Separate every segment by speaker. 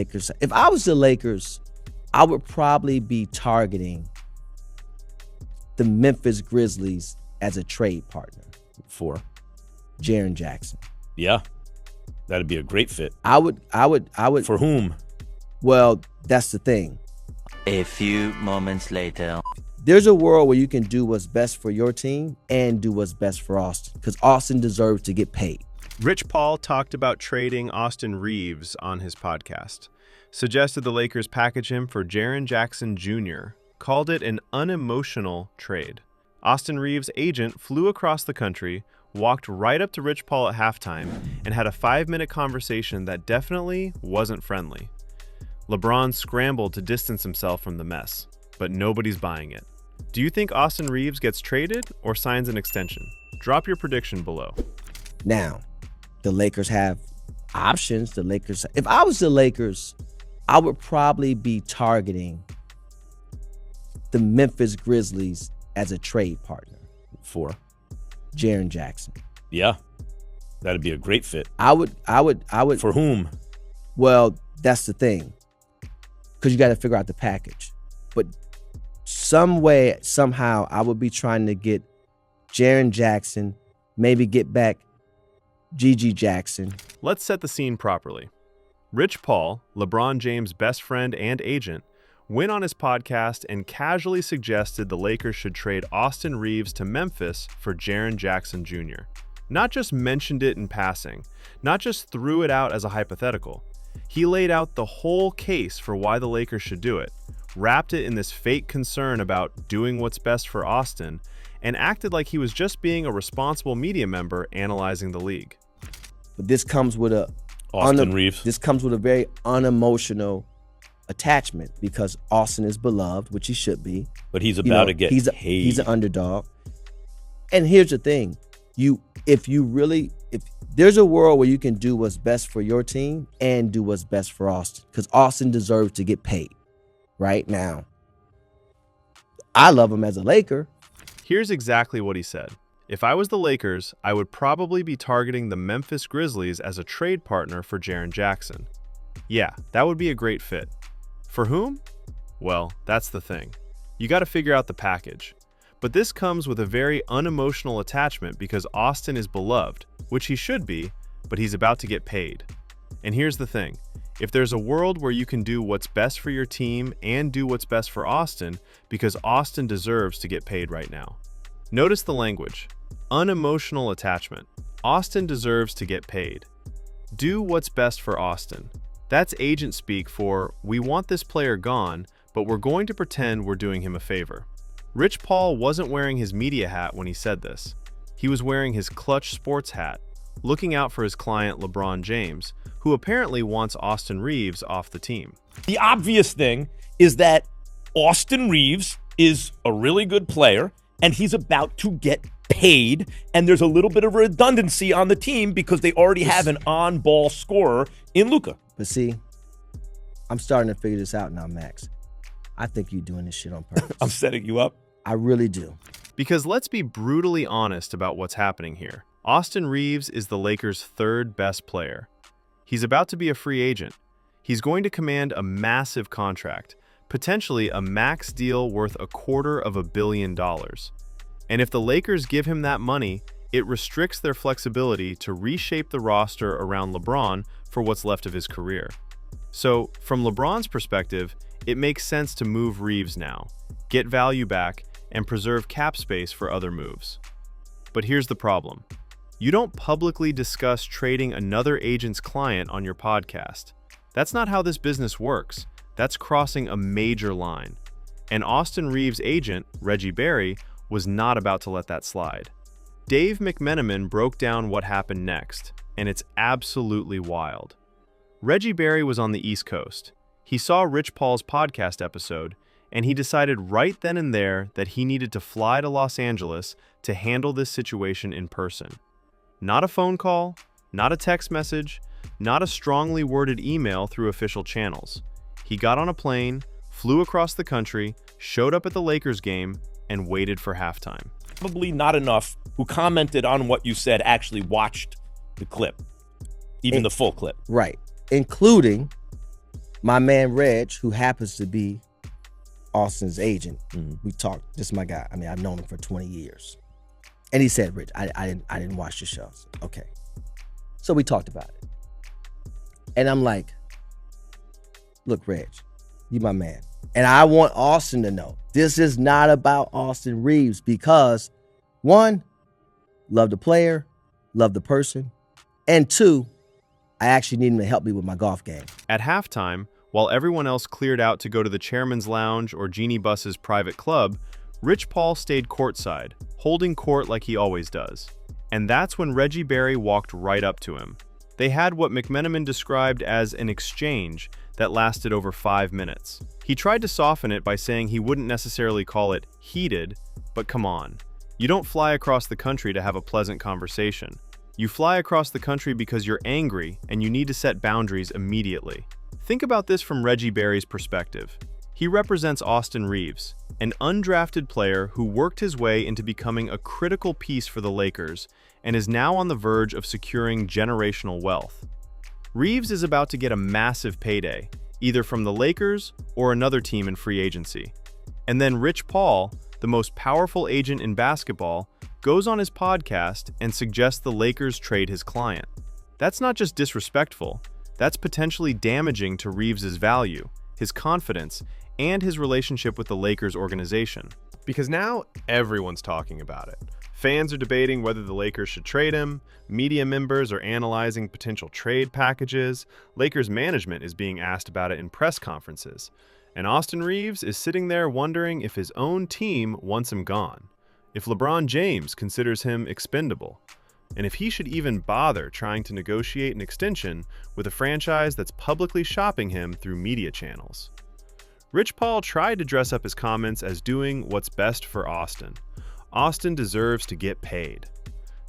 Speaker 1: Lakers. If I was the Lakers, I would probably be targeting the Memphis Grizzlies as a trade partner
Speaker 2: For
Speaker 1: Jaren Jackson.
Speaker 2: Yeah, that'd be a great fit.
Speaker 1: I would.
Speaker 2: For whom?
Speaker 1: Well, that's the thing.
Speaker 3: A few moments later.
Speaker 1: There's a world where you can do what's best for your team and do what's best for Austin, because Austin deserves to get paid.
Speaker 4: Rich Paul talked about trading Austin Reaves on his podcast, suggested the Lakers package him for Jaren Jackson Jr., called it an unemotional trade. Austin Reaves' agent flew across the country, walked right up to Rich Paul at halftime, and had a 5-minute conversation that definitely wasn't friendly. LeBron scrambled to distance himself from the mess, but nobody's buying it. Do you think Austin Reaves gets traded or signs an extension? Drop your prediction below.
Speaker 1: Now, the Lakers have options. If I was the Lakers, I would probably be targeting the Memphis Grizzlies as a trade partner
Speaker 2: For
Speaker 1: Jaren Jackson.
Speaker 2: Yeah, that'd be a great fit.
Speaker 1: I would.
Speaker 2: For whom?
Speaker 1: Well, that's the thing, because you got to figure out the package. But some way, somehow, I would be trying to get Jaren Jackson, maybe get back Gigi Jackson.
Speaker 4: Let's set the scene properly. Rich Paul, LeBron James' best friend and agent, went on his podcast and casually suggested the Lakers should trade Austin Reaves to Memphis for Jaren Jackson Jr. Not just mentioned it in passing, not just threw it out as a hypothetical. He laid out the whole case for why the Lakers should do it, wrapped it in this fake concern about doing what's best for Austin, and acted like he was just being a responsible media member analyzing the league.
Speaker 1: But this comes with
Speaker 2: Austin Reaves.
Speaker 1: This comes with a very unemotional attachment, because Austin is beloved, which he should be.
Speaker 2: But he's about to get paid.
Speaker 1: He's an underdog. And here's the thing. If there's a world where you can do what's best for your team and do what's best for Austin, because Austin deserves to get paid right now. I love him as a Laker.
Speaker 4: Here's exactly what he said. If I was the Lakers, I would probably be targeting the Memphis Grizzlies as a trade partner for Jaren Jackson. Yeah, that would be a great fit. For whom? Well, that's the thing. You got to figure out the package. But this comes with a very unemotional attachment because Austin is beloved, which he should be, but he's about to get paid. And here's the thing. If there's a world where you can do what's best for your team and do what's best for Austin, because Austin deserves to get paid right now. Notice the language. Unemotional attachment. Austin deserves to get paid. Do what's best for Austin. That's agent speak for, we want this player gone, but we're going to pretend we're doing him a favor. Rich Paul wasn't wearing his media hat when he said this. He was wearing his Klutch Sports hat, looking out for his client LeBron James, who apparently wants Austin Reaves off the team.
Speaker 2: The obvious thing is that Austin Reaves is a really good player, and he's about to get paid, and there's a little bit of redundancy on the team because they already have an on-ball scorer in Luka.
Speaker 1: But see, I'm starting to figure this out now, Max. I think you're doing this shit on purpose.
Speaker 2: I'm setting you up.
Speaker 1: I really do.
Speaker 4: Because let's be brutally honest about what's happening here. Austin Reaves is the Lakers' third best player. He's about to be a free agent. He's going to command a massive contract, potentially a max deal worth $250 million. And if the Lakers give him that money, it restricts their flexibility to reshape the roster around LeBron for what's left of his career. So, from LeBron's perspective, it makes sense to move Reaves now, get value back, and preserve cap space for other moves. But here's the problem. You don't publicly discuss trading another agent's client on your podcast. That's not how this business works. That's crossing a major line. And Austin Reaves' agent, Reggie Barry, was not about to let that slide. Dave McMenamin broke down what happened next, and it's absolutely wild. Reggie Barry was on the East Coast. He saw Rich Paul's podcast episode, and he decided right then and there that he needed to fly to Los Angeles to handle this situation in person. Not a phone call, not a text message, not a strongly worded email through official channels. He got on a plane, flew across the country, showed up at the Lakers game, and waited for halftime.
Speaker 2: Probably not enough who commented on what you said actually watched the clip, even the full clip.
Speaker 1: Right. Including My man Reg, who happens to be Austin's agent, we talked. This is my guy. I mean, I've known him for 20 years. And he said, Rich, I didn't watch the show. So, okay. So we talked about it. And I'm like, look, Reg, you my man. And I want Austin to know this is not about Austin Reaves because, one, love the player, love the person. And two, I actually need him to help me with my golf game.
Speaker 4: At halftime, while everyone else cleared out to go to the chairman's lounge or Jeannie Buss's private club, Rich Paul stayed courtside, holding court like he always does. And that's when Reggie Barry walked right up to him. They had what McMenamin described as an exchange that lasted over 5 minutes. He tried to soften it by saying he wouldn't necessarily call it heated, but come on. You don't fly across the country to have a pleasant conversation. You fly across the country because you're angry and you need to set boundaries immediately. Think about this from Reggie Barry's perspective. He represents Austin Reaves, an undrafted player who worked his way into becoming a critical piece for the Lakers and is now on the verge of securing generational wealth. Reaves is about to get a massive payday, either from the Lakers or another team in free agency. And then Rich Paul, the most powerful agent in basketball, goes on his podcast and suggests the Lakers trade his client. That's not just disrespectful, that's potentially damaging to Reaves' value, his confidence, and his relationship with the Lakers organization.
Speaker 5: Because now everyone's talking about it. Fans are debating whether the Lakers should trade him, media members are analyzing potential trade packages, Lakers management is being asked about it in press conferences, and Austin Reaves is sitting there wondering if his own team wants him gone, if LeBron James considers him expendable, and if he should even bother trying to negotiate an extension with a franchise that's publicly shopping him through media channels. Rich Paul tried to dress up his comments as doing what's best for Austin. Austin deserves to get paid.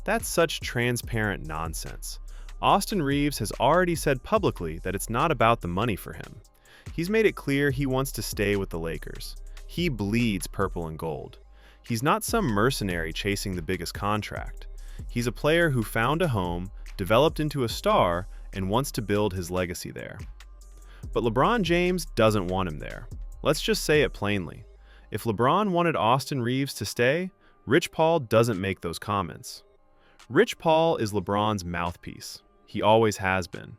Speaker 5: That's such transparent nonsense. Austin Reaves has already said publicly that it's not about the money for him. He's made it clear he wants to stay with the Lakers. He bleeds purple and gold. He's not some mercenary chasing the biggest contract. He's a player who found a home, developed into a star, and wants to build his legacy there. But LeBron James doesn't want him there. Let's just say it plainly. If LeBron wanted Austin Reaves to stay, Rich Paul doesn't make those comments. Rich Paul is LeBron's mouthpiece. He always has been.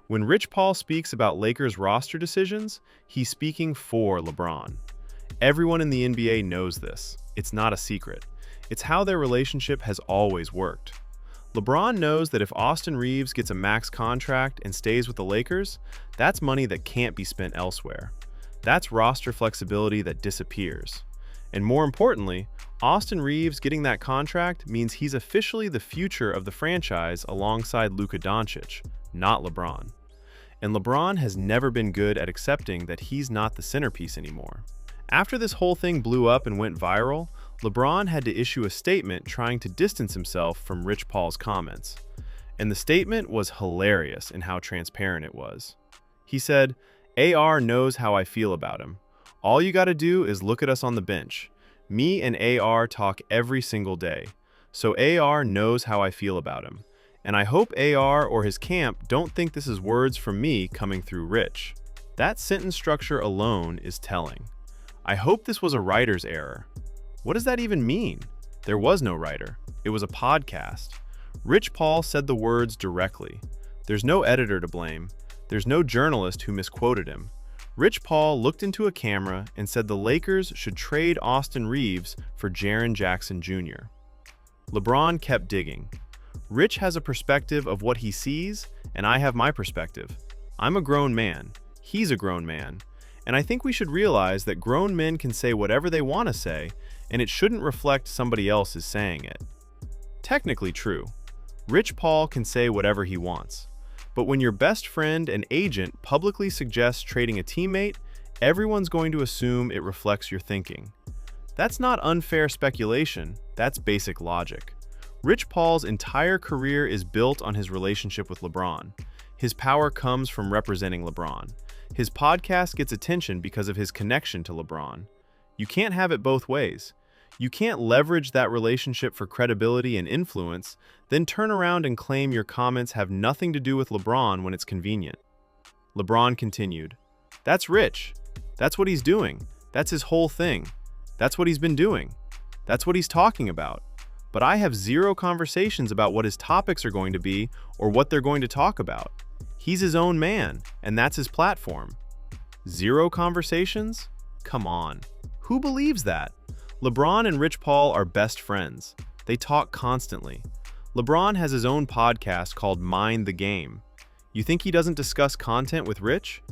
Speaker 5: When Rich Paul speaks about Lakers roster decisions, he's speaking for LeBron. Everyone in the NBA knows this. It's not a secret. It's how their relationship has always worked. LeBron knows that if Austin Reaves gets a max contract and stays with the Lakers, that's money that can't be spent elsewhere. That's roster flexibility that disappears. And more importantly, Austin Reaves getting that contract means he's officially the future of the franchise alongside Luka Doncic, not LeBron. And LeBron has never been good at accepting that he's not the centerpiece anymore. After this whole thing blew up and went viral, LeBron had to issue a statement trying to distance himself from Rich Paul's comments. And the statement was hilarious in how transparent it was. He said, AR knows how I feel about him. All you gotta do is look at us on the bench. Me and AR talk every single day. So AR knows how I feel about him. And I hope AR or his camp don't think this is words from me coming through Rich. That sentence structure alone is telling. I hope this was a writer's error. What does that even mean? There was no writer. It was a podcast. Rich Paul said the words directly. There's no editor to blame. There's no journalist who misquoted him. Rich Paul looked into a camera and said the Lakers should trade Austin Reaves for Jaren Jackson Jr. LeBron kept digging. Rich has a perspective of what he sees, and I have my perspective. I'm a grown man. He's a grown man. And I think we should realize that grown men can say whatever they want to say, and it shouldn't reflect somebody else is saying it. Technically true. Rich Paul can say whatever he wants. But when your best friend and agent publicly suggests trading a teammate, everyone's going to assume it reflects your thinking. That's not unfair speculation, that's basic logic. Rich Paul's entire career is built on his relationship with LeBron. His power comes from representing LeBron. His podcast gets attention because of his connection to LeBron. You can't have it both ways. You can't leverage that relationship for credibility and influence, then turn around and claim your comments have nothing to do with LeBron when it's convenient. LeBron continued,
Speaker 4: That's Rich. That's what he's doing. That's his whole thing. That's what he's been doing. That's what he's talking about. But I have zero conversations about what his topics are going to be or what they're going to talk about. He's his own man, and that's his platform. Zero conversations? Come on. Who believes that? LeBron and Rich Paul are best friends. They talk constantly. LeBron has his own podcast called Mind the Game. You think he doesn't discuss content with Rich?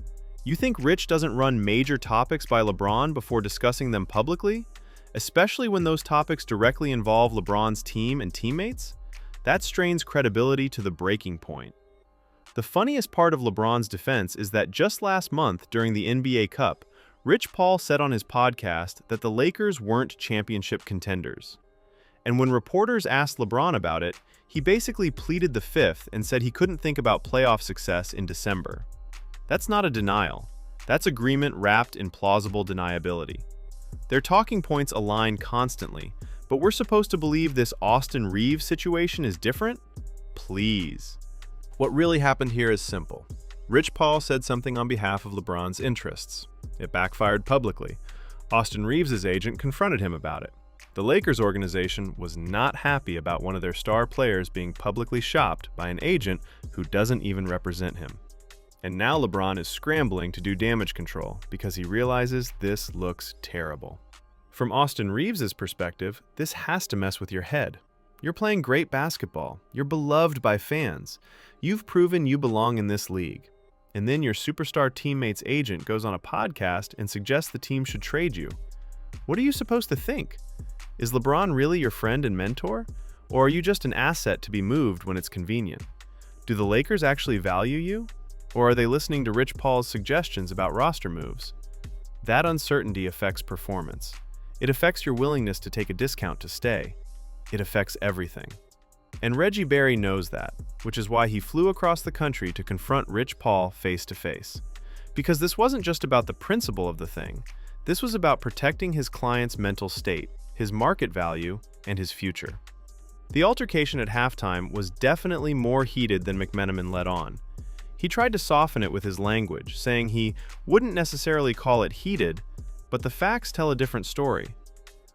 Speaker 4: You think Rich doesn't run major topics by LeBron before discussing them publicly? Especially when those topics directly involve LeBron's team and teammates? That strains credibility to the breaking point. The funniest part of LeBron's defense is that just last month during the NBA Cup, Rich Paul said on his podcast that the Lakers weren't championship contenders. And when reporters asked LeBron about it, he basically pleaded the fifth and said he couldn't think about playoff success in December. That's not a denial. That's agreement wrapped in plausible deniability. Their talking points align constantly, but we're supposed to believe this Austin Reaves situation is different? Please.
Speaker 5: What really happened here is simple. Rich Paul said something on behalf of LeBron's interests. It backfired publicly. Austin Reaves' agent confronted him about it. The Lakers organization was not happy about one of their star players being publicly shopped by an agent who doesn't even represent him. And now LeBron is scrambling to do damage control because he realizes this looks terrible. From Austin Reaves' perspective, this has to mess with your head. You're playing great basketball. You're beloved by fans. You've proven you belong in this league. And then your superstar teammate's agent goes on a podcast and suggests the team should trade you. What are you supposed to think? Is LeBron really your friend and mentor? Or are you just an asset to be moved when it's convenient? Do the Lakers actually value you? Or are they listening to Rich Paul's suggestions about roster moves? That uncertainty affects performance. It affects your willingness to take a discount to stay. It affects everything. And Reggie Barry knows that, which is why he flew across the country to confront Rich Paul face to face. Because this wasn't just about the principle of the thing. This was about protecting his client's mental state, his market value, and his future. The altercation at halftime was definitely more heated than McMenamin let on. He tried to soften it with his language, saying he wouldn't necessarily call it heated, but the facts tell a different story.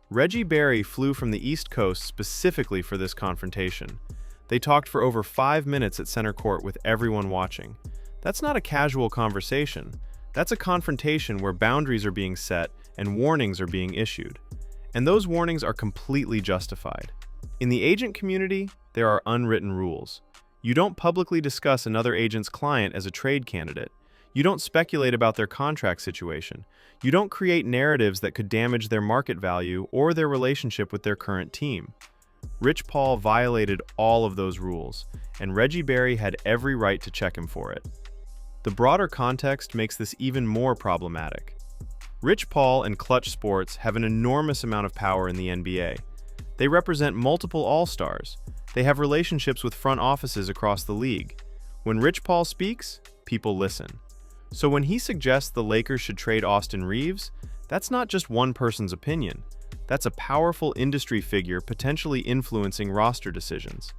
Speaker 5: Reggie Barry flew from the East Coast specifically for this confrontation. They talked for over 5 minutes at center court with everyone watching. That's not a casual conversation. That's a confrontation where boundaries are being set and warnings are being issued. And those warnings are completely justified. In the agent community, there are unwritten rules. You don't publicly discuss another agent's client as a trade candidate. You don't speculate about their contract situation. You don't create narratives that could damage their market value or their relationship with their current team. Rich Paul violated all of those rules, and Reggie Barry had every right to check him for it. The broader context makes this even more problematic. Rich Paul and Klutch Sports have an enormous amount of power in the NBA. They represent multiple all-stars. They have relationships with front offices across the league. When Rich Paul speaks, people listen. So when he suggests the Lakers should trade Austin Reaves, that's not just one person's opinion. That's a powerful industry figure potentially influencing roster decisions.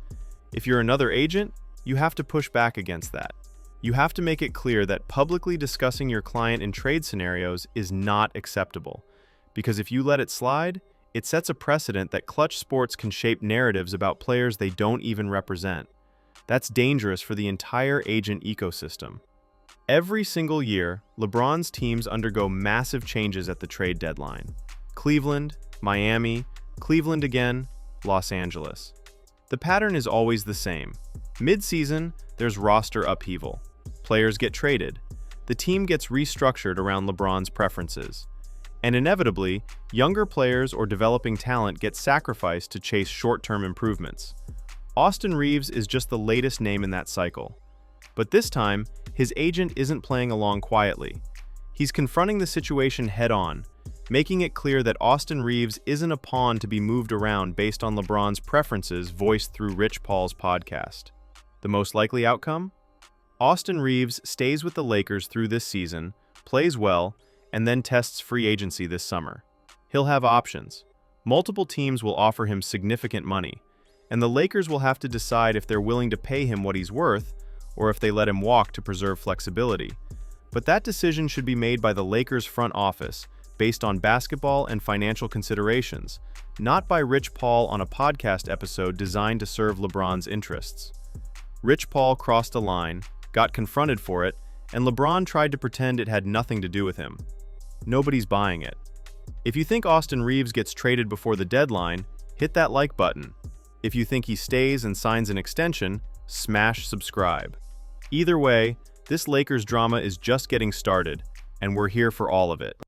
Speaker 5: If you're another agent, you have to push back against that. You have to make it clear that publicly discussing your client in trade scenarios is not acceptable. Because if you let it slide, it sets a precedent that Klutch Sports can shape narratives about players they don't even represent. That's dangerous for the entire agent ecosystem. Every single year, LeBron's teams undergo massive changes at the trade deadline. Cleveland, Miami, Cleveland again, Los Angeles. The pattern is always the same. Mid-season, there's roster upheaval. Players get traded. The team gets restructured around LeBron's preferences. And inevitably, younger players or developing talent get sacrificed to chase short-term improvements. Austin Reaves is just the latest name in that cycle. But this time, his agent isn't playing along quietly. He's confronting the situation head-on, making it clear that Austin Reaves isn't a pawn to be moved around based on LeBron's preferences voiced through Rich Paul's podcast. The most likely outcome? Austin Reaves stays with the Lakers through this season, plays well, and then tests free agency this summer. He'll have options. Multiple teams will offer him significant money, and the Lakers will have to decide if they're willing to pay him what he's worth or if they let him walk to preserve flexibility.
Speaker 4: But that decision should be made by the Lakers front office, based on basketball and financial considerations, not by Rich Paul on a podcast episode designed to serve LeBron's interests. Rich Paul crossed a line, got confronted for it, and LeBron tried to pretend it had nothing to do with him. Nobody's buying it. If you think Austin Reaves gets traded before the deadline, hit that like button. If you think he stays and signs an extension, smash subscribe. Either way, this Lakers drama is just getting started, and we're here for all of it.